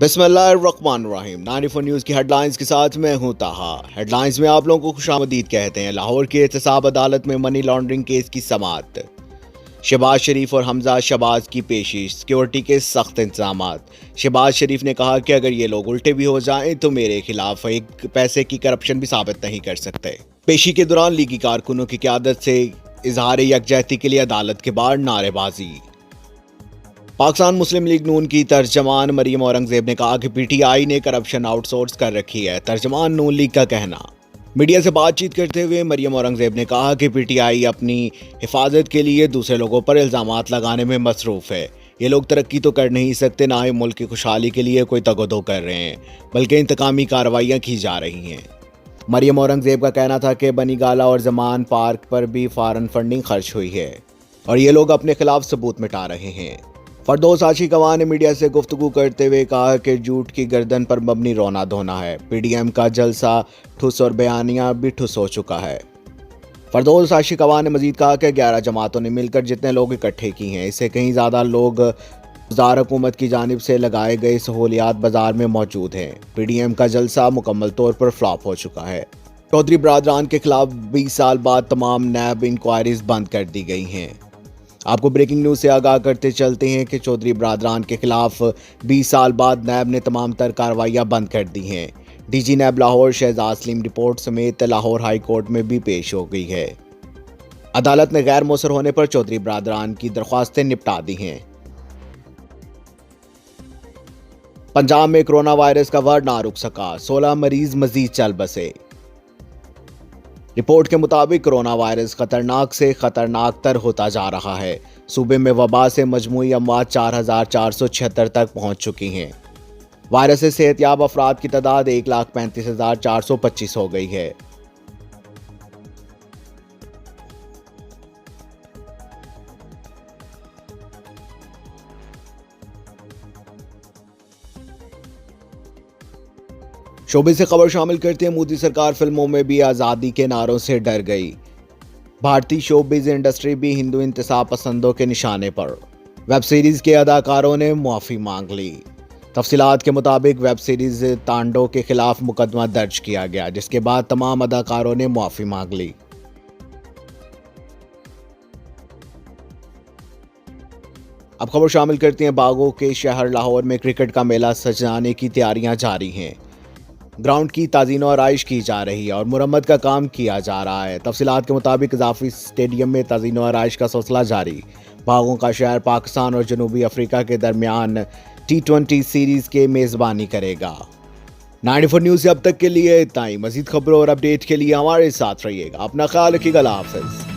बिस्मिल्लाहिर्रहमानिर्रहीम। 94 न्यूज़ की हेडलाइंस के साथ मैं हूं ताहा। हेडलाइंस में आप लोगों को खुशामदीद कहते हैं। लाहौर की एहतसाब अदालत में मनी लॉन्ड्रिंग केस की समाअत। शहबाज शरीफ और हमजा शहबाज की पेशी, सिक्योरिटी के सख्त इंतजामात। शहबाज शरीफ ने कहा कि अगर ये लोग उल्टे भी हो जाएं तो मेरे खिलाफ एक पैसे की करप्शन भी साबित नहीं कर सकते। पेशी के दौरान लीगी कारकुनों की क़यादत से इजहार यकजहती के लिए अदालत के बाहर नारेबाजी। पाकिस्तान मुस्लिम लीग नून की तर्जमान मरियम औरंगजेब ने कहा कि पीटीआई ने करप्शन आउटसोर्स कर रखी है। तर्जमान नून लीग का कहना। मीडिया से बातचीत करते हुए मरियम औरंगजेब ने कहा कि पीटीआई अपनी हिफाजत के लिए दूसरे लोगों पर इल्जामात लगाने में मसरूफ है। ये लोग तरक्की तो कर नहीं सकते, ना ही मुल्क की खुशहाली के लिए कोई तगदो कर रहे हैं, बल्कि इंतकामी कार्रवाइयाँ की जा रही हैं। मरियम औरंगजेब का कहना था कि बनी गाला और जमान पार्क पर भी फॉरेन फंडिंग खर्च हुई है और ये लोग अपने खिलाफ सबूत मिटा रहे हैं। फरदौस आशिकवा ने मीडिया से गुफ्तगू करते हुए कहा कि झूठ की गर्दन पर मबनी रोना धोना है। पीडीएम का जलसा ठुस और बयानिया भी ठुस हो चुका है। फरदौस आशिकवा ने मजीद कहा कि 11 जमातों ने मिलकर जितने लोग इकट्ठे की हैं, इससे कहीं ज़्यादा लोग बाजार हुकूमत की जानिब से लगाए गए सहूलियात बाजार में मौजूद हैं। पीडीएम का जलसा मुकम्मल तौर पर फ्लॉप हो चुका है। चौधरी बरादरान के खिलाफ 20 साल बाद तमाम नैब इंक्वायरीज बंद कर दी गई हैं। आपको ब्रेकिंग न्यूज़ से आगाह करते चलते हैं कि चौधरी बरादरान के खिलाफ 20 साल बाद नैब ने तमाम तर कार्रवाइयाँ बंद कर दी हैं। DG NAB Lahore Shahzad Saleem report समेत लाहौर हाई कोर्ट में भी पेश हो गई है। अदालत ने गैर मौसर होने पर चौधरी बरादरान की दरख्वास्तें निपटा दी हैं। पंजाब में कोरोना वायरस का वार ना रुक सका, 16 मरीज मजीद चल बसे। रिपोर्ट के मुताबिक कोरोना वायरस खतरनाक से खतरनाक तर होता जा रहा है। सूबे में वबा से मजमूई अमवात 4,476 तक पहुंच चुकी हैं। वायरस से सेहतयाब अफराद की तादाद 1,35,425 हो गई है। शोबे से खबर शामिल करते हैं। मोदी सरकार फिल्मों में भी आज़ादी के नारों से डर गई। भारतीय शोबिज इंडस्ट्री भी हिंदू इंतसाब पसंदों के निशाने पर। वेब सीरीज के अदाकारों ने मुआफ़ी मांग ली। तफसीलात के मुताबिक वेब सीरीज तांडो के खिलाफ मुकदमा दर्ज किया गया, जिसके बाद तमाम अदाकारों ने मुआफ़ी मांग ली। अब खबर शामिल करते हैं। बागों के शहर लाहौर में क्रिकेट का मेला सजाने की तैयारियां जारी हैं। ग्राउंड की ताज़ीन और आइश की जा रही है और मुरम्मत का काम किया जा रहा है। तफसीलात के मुताबिक इजाफी स्टेडियम में ताज़ीन और आइश का सिलसिला जारी। बागों का शहर पाकिस्तान और जनूबी अफ्रीका के दरमियान T20 सीरीज़ के मेज़बानी करेगा। 94 न्यूज़ से अब तक के लिए इतना ही। मज़ीद खबरों और अपडेट के लिए हमारे साथ रहिएगा। अपना ख्याल रखिएगा। अल्लाह हाफ़िज़।